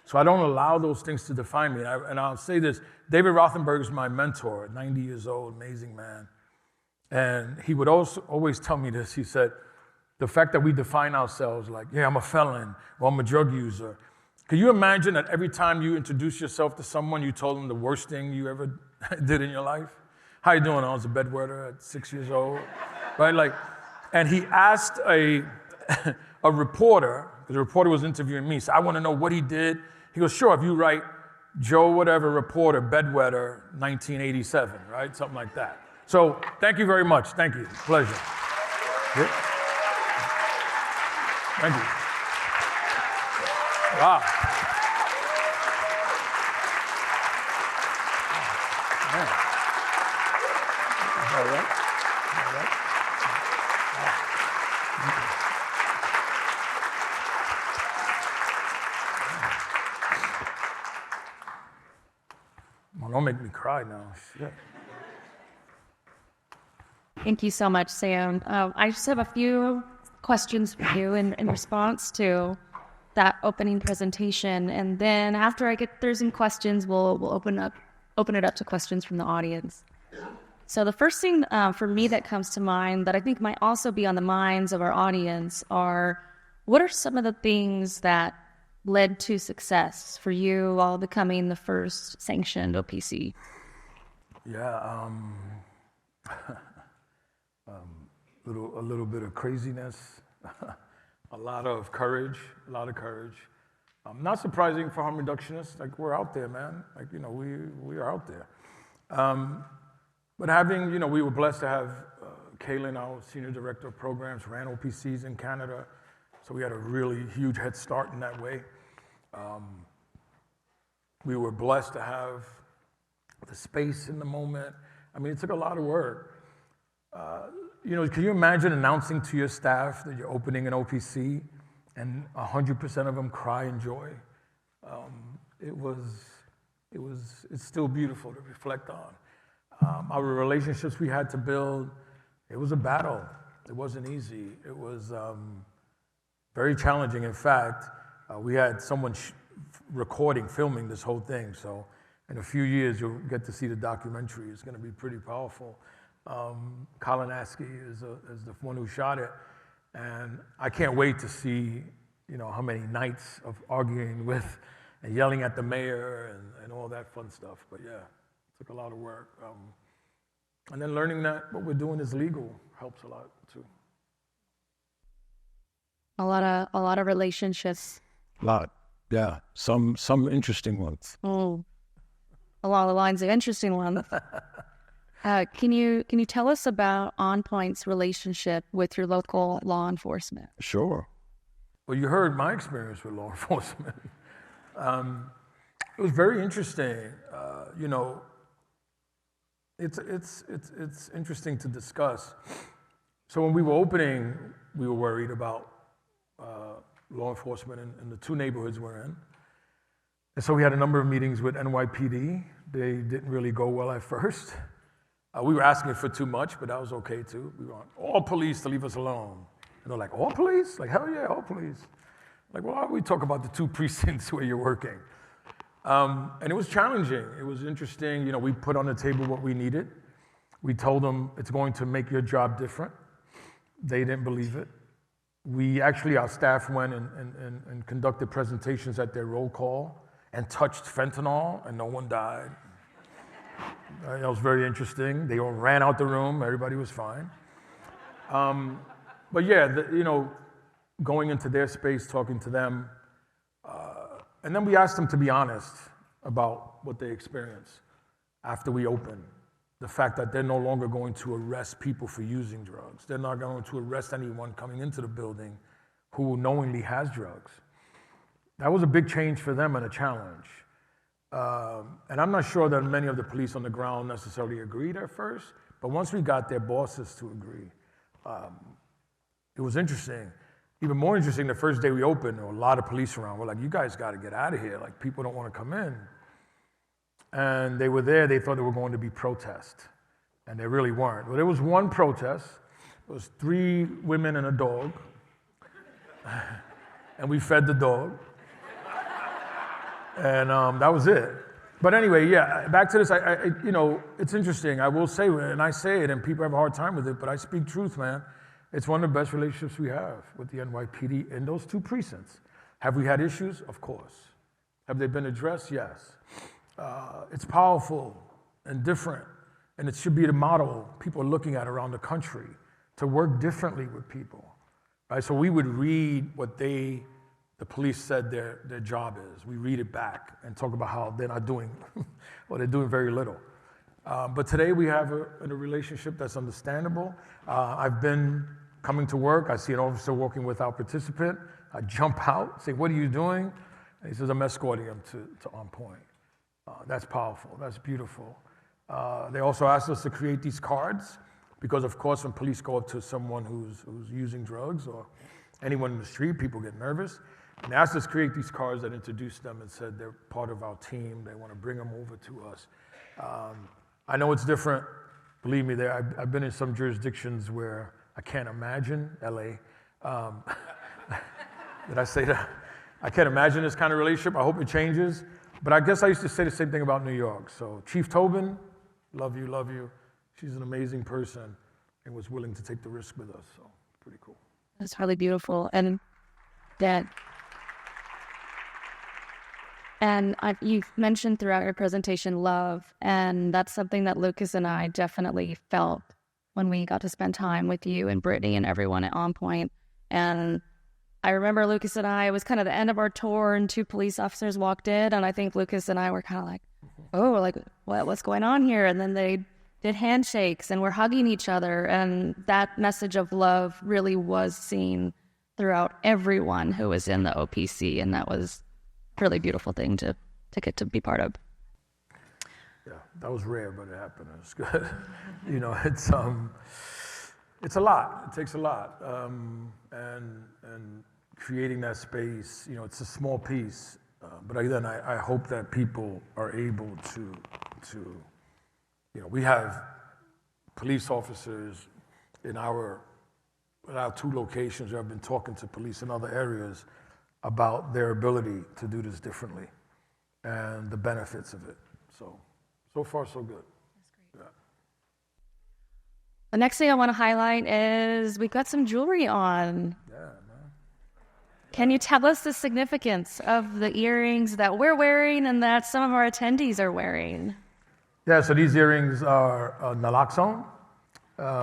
So I don't allow those things to define me. And I'll say this, David Rothenberg is my mentor, 90 years old, amazing man. And he would also always tell me this. He said, the fact that we define ourselves like, yeah, I'm a felon, or I'm a drug user. Can you imagine that every time you introduce yourself to someone, you told them the worst thing you ever did in your life? How you doing? I was a bedwetter at 6 years old, right? And he asked a reporter, because the reporter was interviewing me, so I want to know what he did. He goes, sure, if you write Joe whatever reporter, bedwetter, 1987, right? Something like that. So thank you very much. Thank you. Pleasure. Yeah. Thank you. Wow. Man. All right. All right. Well, don't make me cry now. Shit. Thank you so much, Sam. I just have a few questions for you in response to that opening presentation, and then after I get through some questions, we'll open it up to questions from the audience. So the first thing for me that comes to mind that I think might also be on the minds of our audience are, what are some of the things that led to success for you while becoming the first sanctioned OPC? Yeah, a little bit of craziness, a lot of courage. Not surprising for harm reductionists. Like, we're out there, man. Like, we are out there. But having, we were blessed to have Kaylin, our senior director of programs, ran OPCs in Canada. So we had a really huge head start in that way. We were blessed to have the space in the moment. I mean, it took a lot of work. Can you imagine announcing to your staff that you're opening an OPC and 100% of them cry in joy? It's still beautiful to reflect on. Our relationships we had to build, it was a battle. It wasn't easy. It was very challenging. In fact, we had someone filming this whole thing. So in a few years, you'll get to see the documentary. It's going to be pretty powerful. Colin Askey is the one who shot it. And I can't wait to see, how many nights of arguing with and yelling at the mayor and all that fun stuff. But yeah, it took a lot of work. And then learning that what we're doing is legal helps a lot too. A lot of relationships. A lot, yeah. Some interesting ones. Oh, along the lines of interesting ones. Can you tell us about OnPoint's relationship with your local law enforcement? Sure. Well, you heard my experience with law enforcement. It was very interesting. It's interesting to discuss. So when we were opening, we were worried about law enforcement in the two neighborhoods we're in. And so we had a number of meetings with NYPD. They didn't really go well at first. We were asking for too much, but that was okay too. We want all police to leave us alone. And they're like, all police? Like, hell yeah, all police. Like, well, why don't we talk about the two precincts where you're working? And it was challenging. It was interesting. We put on the table what we needed. We told them it's going to make your job different. They didn't believe it. Our staff went and conducted presentations at their roll call and touched fentanyl, and no one died. That was very interesting. They all ran out the room. Everybody was fine. But yeah, going into their space, talking to them, and then we asked them to be honest about what they experienced after we opened. The fact that they're no longer going to arrest people for using drugs. They're not going to arrest anyone coming into the building who knowingly has drugs. That was a big change for them and a challenge. And I'm not sure that many of the police on the ground necessarily agreed at first, but once we got their bosses to agree, it was interesting. Even more interesting, the first day we opened, there were a lot of police around. We're like, you guys got to get out of here. Like, people don't want to come in. And they were there, they thought there were going to be protests, and they really weren't. Well, there was one protest. It was 3 women and a dog, and we fed the dog. And that was it. But anyway, yeah, back to this, it's interesting. I will say, and I say it, and people have a hard time with it, but I speak truth, man. It's one of the best relationships we have with the NYPD in those 2 precincts. Have we had issues? Of course. Have they been addressed? Yes. It's powerful and different, and it should be the model people are looking at around the country to work differently with people, right? So we would read what the police said their job is. We read it back and talk about how they're not doing, or they're doing very little. But today we have a relationship that's understandable. I've been coming to work. I see an officer walking with our participant. I jump out, say, "What are you doing?" And he says, "I'm escorting him to OnPoint." That's powerful. That's beautiful. They also asked us to create these cards because, of course, when police go up to someone who's using drugs or anyone in the street, people get nervous. And they asked us to create these cards that introduced them and said they're part of our team. They want to bring them over to us. I know it's different. Believe me, I've been in some jurisdictions where I can't imagine, LA. Did I say that? I can't imagine this kind of relationship. I hope it changes. But I guess I used to say the same thing about New York. So Chief Tobin, love you, love you. She's an amazing person and was willing to take the risk with us. So pretty cool. That's really beautiful. And that, you've mentioned throughout your presentation love, and that's something that Lucas and I definitely felt when we got to spend time with you and Brittany and everyone at OnPoint. And I remember Lucas and I, it was kind of the end of our tour, and 2 police officers walked in, and I think Lucas and I were kind of like, oh, like, what's going on here? And then they did handshakes, and we're hugging each other, and that message of love really was seen throughout everyone who was in the OPC, and that was a really beautiful thing to get to be part of. Yeah, that was rare, but it happened. It's good. It's a lot. It takes a lot, and creating that space, it's a small piece, but again, I hope that people are able to, we have police officers in our 2 locations who have been talking to police in other areas about their ability to do this differently and the benefits of it. So far, so good. That's great. Yeah. The next thing I want to highlight is we've got some jewelry on. Yeah, man. Can you tell us the significance of the earrings that we're wearing and that some of our attendees are wearing? Yeah, so these earrings are naloxone,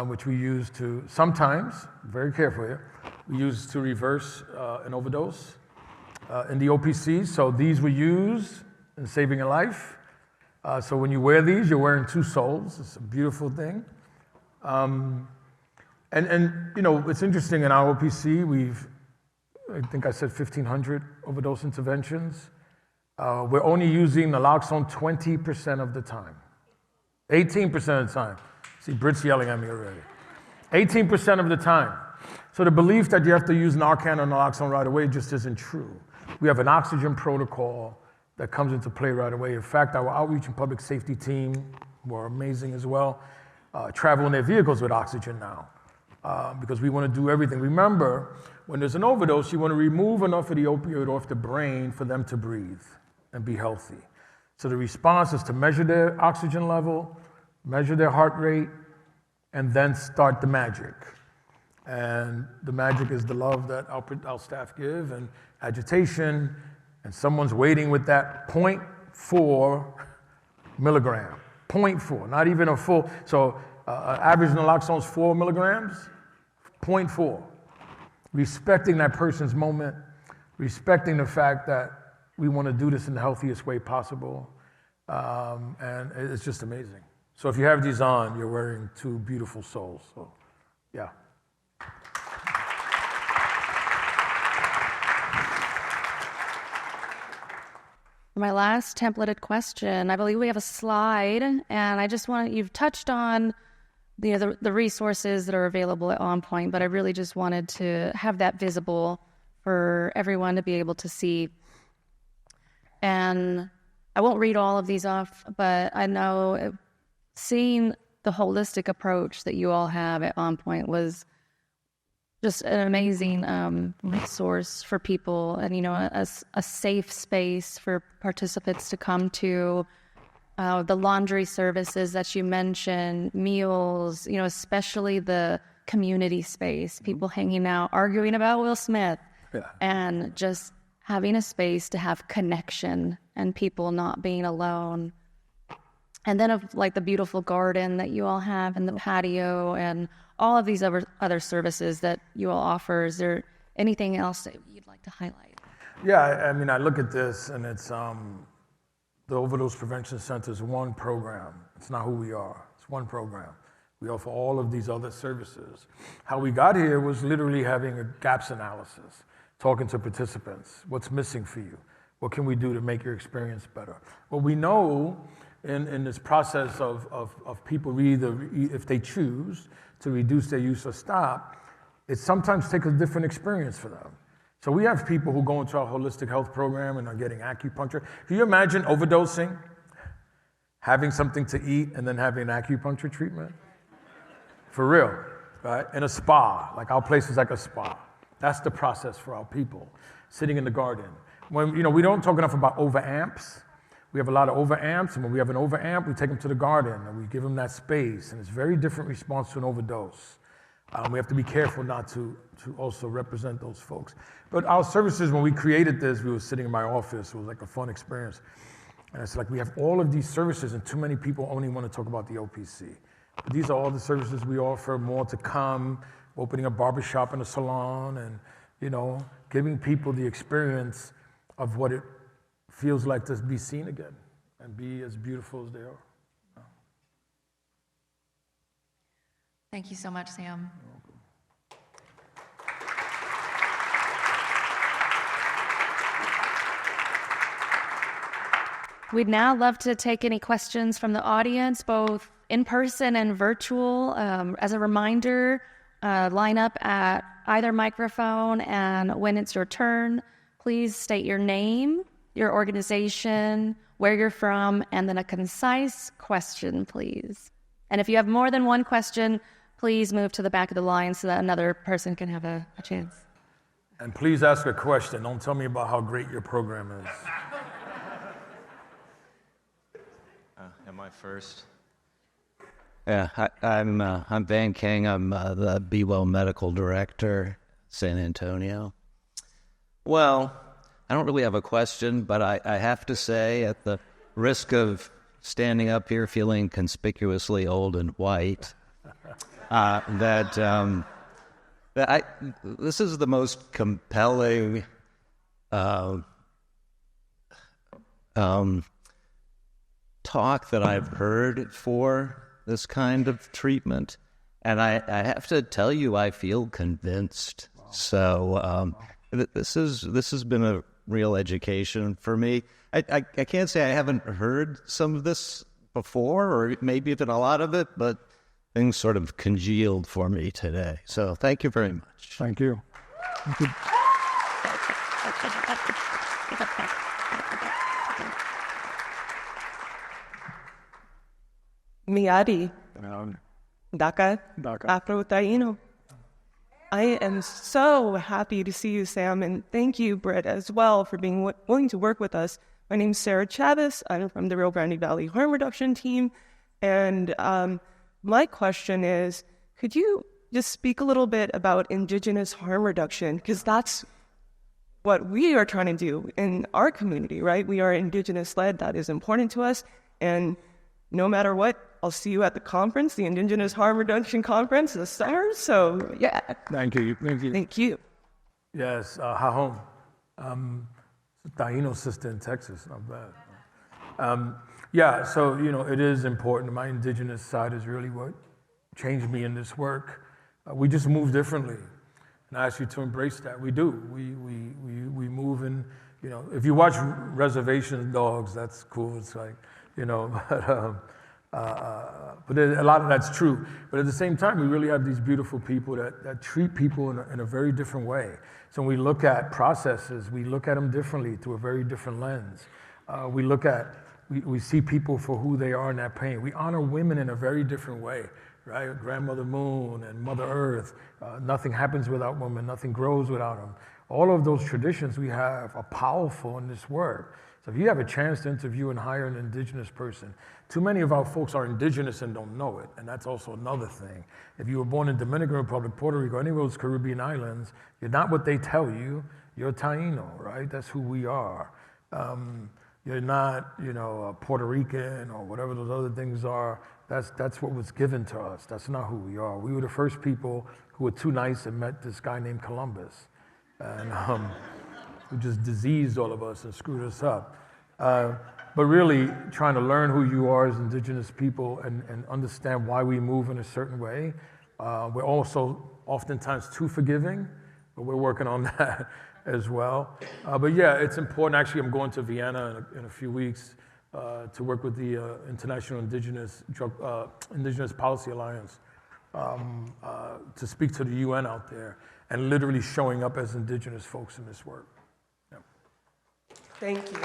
which we use to sometimes, very careful here, we use to reverse an overdose in the OPC. So these we use in saving a life. So when you wear these, you're wearing 2 souls. It's a beautiful thing. And it's interesting, in our OPC, I think I said 1,500 overdose interventions. We're only using naloxone 20% of the time. 18% of the time. See, Britt's yelling at me already. 18% of the time. So the belief that you have to use Narcan or naloxone right away just isn't true. We have an oxygen protocol that comes into play right away. In fact, our outreach and public safety team, who are amazing as well, travel in their vehicles with oxygen now because we want to do everything. Remember, when there's an overdose, you want to remove enough of the opioid off the brain for them to breathe and be healthy. So the response is to measure their oxygen level, measure their heart rate, and then start the magic. And the magic is the love that our staff give and agitation, and someone's waiting with that 0.4 milligram. 0.4, not even a full. So average naloxone is 4 milligrams, 0.4. Respecting that person's moment, respecting the fact that we want to do this in the healthiest way possible, and it's just amazing. So if you have these on, you're wearing two beautiful souls. So, yeah. For my last templated question, I believe we have a slide, and I just want you've touched on the resources that are available at OnPoint, but I really just wanted to have that visible for everyone to be able to see. And I won't read all of these off, but I know seeing the holistic approach that you all have at OnPoint was just an amazing resource for people, and a safe space for participants to come to. The laundry services that you mentioned, meals, especially the community space, people hanging out, arguing about Will Smith, and just having a space to have connection and people not being alone. And then the beautiful garden that you all have and the patio and all of these other services that you all offer. Is there anything else that you'd like to highlight? Yeah, I mean, I look at this and it's the Overdose Prevention Center is one program. It's not who we are. It's one program. We offer all of these other services. How we got here was literally having a gaps analysis, talking to participants. What's missing for you? What can we do to make your experience better? Well, we know in this process of people either, if they choose to reduce their use or stop, it sometimes takes a different experience for them. So we have people who go into our holistic health program and are getting acupuncture. Can you imagine overdosing, having something to eat, and then having an acupuncture treatment? For real, right? In a spa, like our place is like a spa. That's the process for our people, sitting in the garden. When we don't talk enough about overamps. We have a lot of overamps, and when we have an overamp, we take them to the garden and we give them that space, and it's a very different response to an overdose. We have to be careful not to also represent those folks. But our services, when we created this, we were sitting in my office. It was like a fun experience. And it's like we have all of these services, and too many people only want to talk about the OPC. But these are all the services we offer, more to come, opening a barbershop and a salon, and giving people the experience of what it feels like to be seen again and be as beautiful as they are. Thank you so much, Sam. We'd now love to take any questions from the audience, both in person and virtual. As a reminder, line up at either microphone, and when it's your turn, please state your name, your organization, where you're from, and then a concise question, please. And if you have more than one question, please move to the back of the line so that another person can have a chance. And please ask a question. Don't tell me about how great your program is. Am I first? Yeah, I'm Van King. I'm the BeWell Medical Director, San Antonio. Well, I don't really have a question, but I have to say, at the risk of standing up here feeling conspicuously old and white, that this is the most compelling talk that I've heard for this kind of treatment, and I have to tell you, I feel convinced. Wow. So this has been a real education for me. I can't say I haven't heard some of this before, or maybe even a lot of it, but things sort of congealed for me today. So thank you very much. Thank you. Thank you. Miadi, Daka, Afro Taino. I am so happy to see you, Sam, and thank you, Britt, as well, for being willing to work with us. My name's Sarah Chavez. I'm from the Rio Grande Valley Harm Reduction Team, and my question is, could you just speak a little bit about Indigenous harm reduction? Because that's what we are trying to do in our community, right? We are Indigenous-led. That is important to us, and no matter what, I'll see you at the conference, the Indigenous Harm Reduction Conference, the SARS. So yeah. Thank you. Thank you. Thank you. Yes, Hahom, Taino sister in Texas, not bad. Yeah, so, it is important. My indigenous side is really what changed me in this work. We just move differently. And I ask you to embrace that. We do. We move in, if you watch Reservation Dogs, that's cool. It's like, but a lot of that's true. But at the same time, we really have these beautiful people that treat people in a very different way. So when we look at processes, we look at them differently through a very different lens. We see people for who they are in that pain. We honor women in a very different way, right? Grandmother Moon and Mother Earth. Nothing happens without women. Nothing grows without them. All of those traditions we have are powerful in this work. So if you have a chance to interview and hire an indigenous person, too many of our folks are indigenous and don't know it, and that's also another thing. If you were born in Dominican Republic, Puerto Rico, any of those Caribbean islands, you're not what they tell you. You're Taino, right? That's who we are. You're not, a Puerto Rican or whatever those other things are. That's what was given to us. That's not who we are. We were the first people who were too nice and met this guy named Columbus, and who just diseased all of us and screwed us up. But really trying to learn who you are as indigenous people and understand why we move in a certain way. We're also oftentimes too forgiving, but we're working on that as well. But yeah, it's important. Actually, I'm going to Vienna in a few weeks to work with the International Indigenous Policy Alliance to speak to the UN out there and literally showing up as indigenous folks in this work. Yeah. Thank you.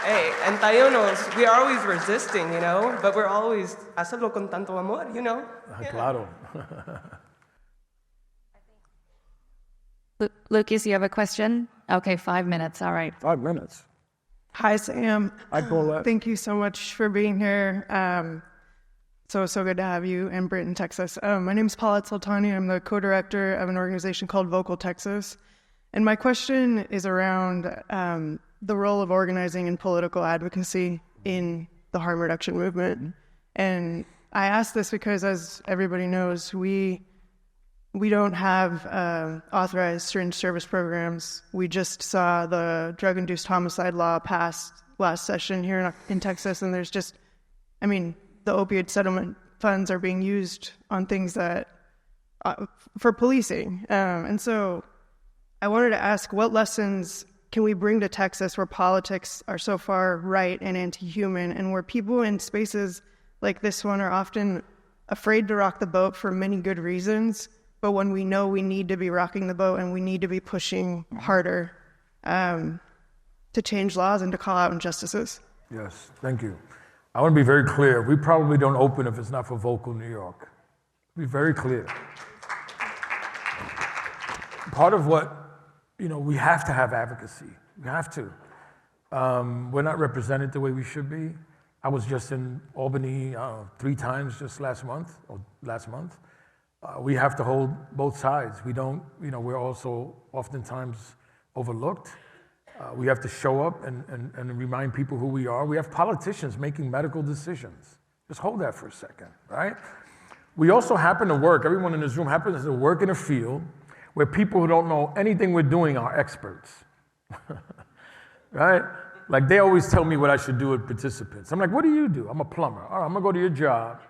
Hey, and Taínos, we are always resisting, but we're always hacerlo con tanto amor, Yeah. Claro. Lucas, you have a question? Okay, 5 minutes. All right. 5 minutes. Hi, Sam. Hi, Paulette. Thank you so much for being here. So good to have you in Britain, Texas. My name is Paulette Sultani. I'm the co-director of an organization called BeWell Texas. And my question is around the role of organizing and political advocacy in the harm reduction movement. And I ask this because, as everybody knows, we don't have authorized syringe service programs. We just saw the drug-induced homicide law passed last session here in Texas, and there's just, the opioid settlement funds are being used on things that for policing. And so I wanted to ask, what lessons can we bring to Texas where politics are so far right and anti-human, and where people in spaces like this one are often afraid to rock the boat for many good reasons, but when we know we need to be rocking the boat and we need to be pushing harder to change laws and to call out injustices? Yes, thank you. I want to be very clear. We probably don't open if it's not for Vocal New York. Be very clear. Part of what, we have to have advocacy. We have to. We're not represented the way we should be. I was just in Albany 3 times just last month. We have to hold both sides. We don't, we're also oftentimes overlooked. We have to show up and remind people who we are. We have politicians making medical decisions. Just hold that for a second, right? We also happen to work, everyone in this room happens to work in a field where people who don't know anything we're doing are experts, right? Like they always tell me what I should do with participants. I'm like, what do you do? I'm a plumber. All right, I'm gonna go to your job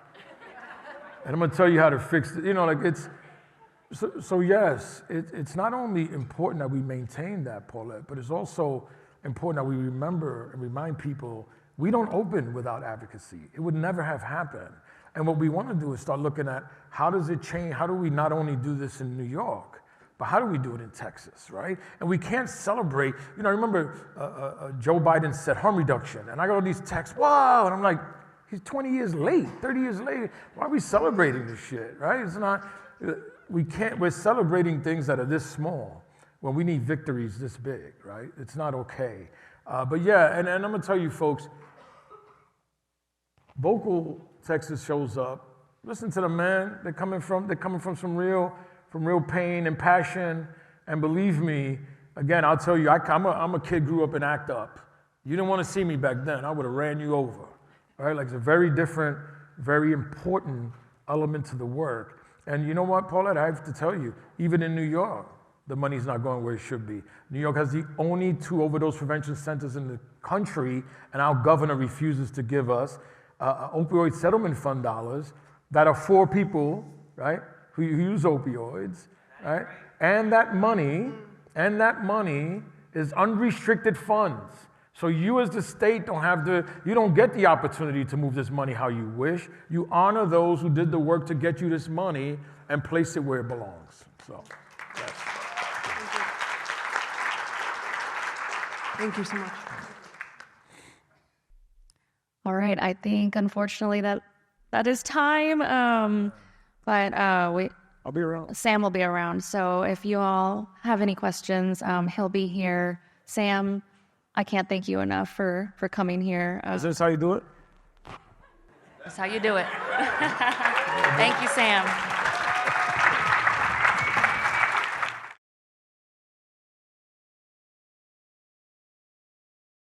and I'm gonna tell you how to fix it. So yes, it's not only important that we maintain that, Paulette, but it's also important that we remember and remind people we don't open without advocacy. It would never have happened. And what we want to do is start looking at how does it change? How do we not only do this in New York, but how do we do it in Texas, right? And we can't celebrate. I remember Joe Biden said harm reduction, and I got all these texts, wow, and I'm like, he's 20 years late, 30 years late. Why are we celebrating this shit, right? It's not, we're celebrating things that are this small when we need victories this big, right? It's not okay. But yeah, and I'm gonna tell you folks, Vocal Texas shows up. Listen to them, man. They're coming from some real pain and passion. And believe me, again, I'll tell you, I'm a kid grew up in ACT UP. You didn't want to see me back then. I would have ran you over. right? Like it's a very different, very important element to the work. And you know what, Paulette, I have to tell you, even in New York, the money's not going where it should be. New York has the only 2 overdose prevention centers in the country, and our governor refuses to give us opioid settlement fund dollars that are for people, right, who use opioids, right? And that money is unrestricted funds. So you as the state you don't get the opportunity to move this money how you wish. You honor those who did the work to get you this money and place it where it belongs. So, yes. Thank you so much. All right, I think unfortunately that is time. But I'll be around. Sam will be around. So if you all have any questions, he'll be here. Sam, I can't thank you enough for coming here. Is this how you do it? That's how you do it. Thank you, Sam.